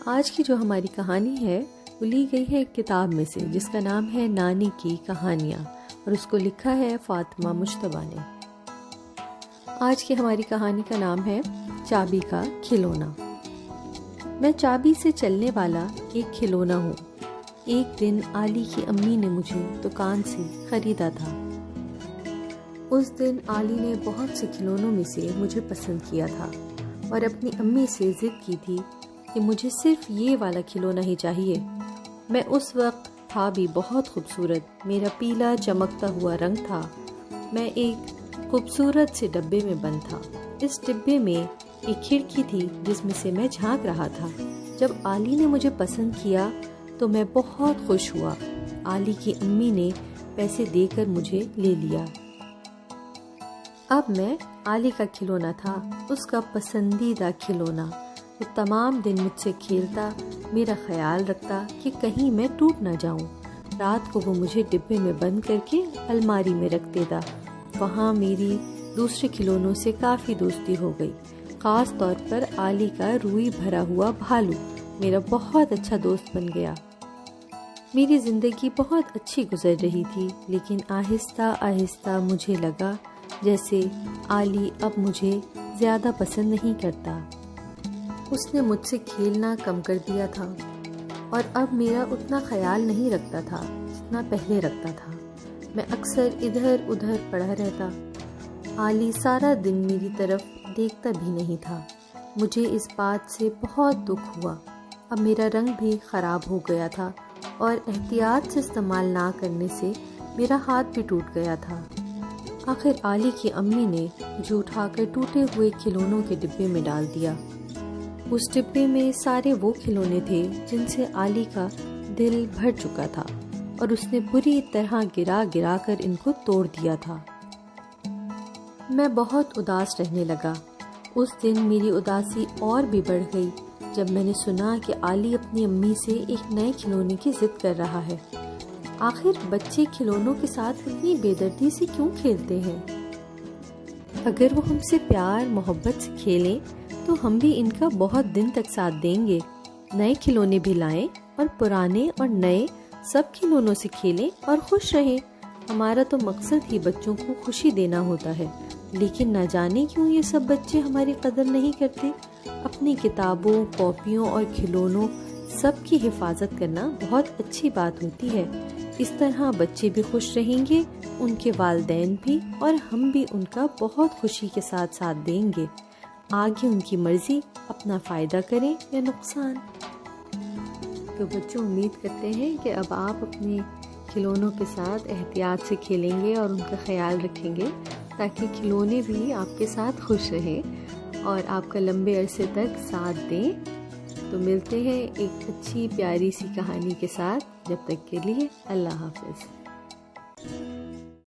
آج کی جو ہماری کہانی ہے وہ لی گئی ہے ایک کتاب میں سے جس کا نام ہے نانی کی کہانیاں، اور اس کو لکھا ہے فاطمہ مجتبیٰ نے۔ آج کی ہماری کہانی کا نام ہے چابی کا کھلونا۔ میں چابی سے چلنے والا ایک کھلونا ہوں۔ ایک دن علی کی امی نے مجھے دکان سے خریدا تھا۔ اس دن علی نے بہت سے کھلونوں میں سے مجھے پسند کیا تھا اور اپنی امی سے ضد کی تھی کہ مجھے صرف یہ والا کھلونا ہی چاہیے۔ میں اس وقت تھا بھی بہت خوبصورت، میرا پیلا چمکتا ہوا رنگ تھا۔ میں ایک خوبصورت سے ڈبے میں بند تھا۔ اس ڈبے میں ایک کھڑکی تھی جس میں سے میں جھانک رہا تھا۔ جب علی نے مجھے پسند کیا تو میں بہت خوش ہوا۔ علی کی امی نے پیسے دے کر مجھے لے لیا۔ اب میں علی کا کھلونا تھا، اس کا پسندیدہ کھلونا۔ وہ تمام دن مجھ سے کھیلتا، میرا خیال رکھتا کہ کہیں میں ٹوٹ نہ جاؤں۔ رات کو وہ مجھے ڈبے میں بند کر کے الماری میں رکھ دیتا۔ وہاں میری دوسرے کھلونوں سے کافی دوستی ہو گئی، خاص طور پر علی کا روئی بھرا ہوا بھالو میرا بہت اچھا دوست بن گیا۔ میری زندگی بہت اچھی گزر رہی تھی، لیکن آہستہ آہستہ مجھے لگا جیسے علی اب مجھے زیادہ پسند نہیں کرتا۔ اس نے مجھ سے کھیلنا کم کر دیا تھا اور اب میرا اتنا خیال نہیں رکھتا تھا جتنا پہلے رکھتا تھا۔ میں اکثر ادھر ادھر پڑا رہتا۔ علی سارا دن میری طرف دیکھتا بھی نہیں تھا۔ مجھے اس بات سے بہت دکھ ہوا۔ اب میرا رنگ بھی خراب ہو گیا تھا اور احتیاط سے استعمال نہ کرنے سے میرا ہاتھ بھی ٹوٹ گیا تھا۔ آخر علی کی امی نے مجھے اٹھا کر ٹوٹے ہوئے کھلونوں کے ڈبے میں ڈال دیا۔ اس ڈبے میں سارے وہ کھلونے تھے جن سے علی کا دل بھر چکا تھا اور اس نے بری طرح گرا گرا کر ان کو توڑ دیا تھا۔ میں بہت اداس رہنے لگا۔ اس دن میری اداسی اور بھی بڑھ گئی جب میں نے سنا کہ علی اپنی امی سے ایک نئے کھلونے کی ضد کر رہا ہے۔ آخر بچے کھلونوں کے ساتھ اتنی بے دردی سے کیوں کھیلتے ہیں؟ اگر وہ ہم سے پیار محبت سے کھیلیں تو ہم بھی ان کا بہت دن تک ساتھ دیں گے۔ نئے کھلونے بھی لائیں اور پرانے اور نئے سب کھلونوں سے کھیلیں اور خوش رہیں۔ ہمارا تو مقصد ہی بچوں کو خوشی دینا ہوتا ہے، لیکن نہ جانے کیوں یہ سب بچے ہماری قدر نہیں کرتے۔ اپنی کتابوں، کاپیوں اور کھلونوں سب کی حفاظت کرنا بہت اچھی بات ہوتی ہے۔ اس طرح بچے بھی خوش رہیں گے، ان کے والدین بھی، اور ہم بھی ان کا بہت خوشی کے ساتھ ساتھ دیں گے۔ آگے ان کی مرضی، اپنا فائدہ کریں یا نقصان۔ تو بچوں، امید کرتے ہیں کہ اب آپ اپنے کھلونوں کے ساتھ احتیاط سے کھیلیں گے اور ان کا خیال رکھیں گے تاکہ کھلونے بھی آپ کے ساتھ خوش رہیں اور آپ کا لمبے عرصے تک ساتھ دیں۔ تو ملتے ہیں ایک اچھی پیاری سی کہانی کے ساتھ، جب تک کے لیے اللہ حافظ۔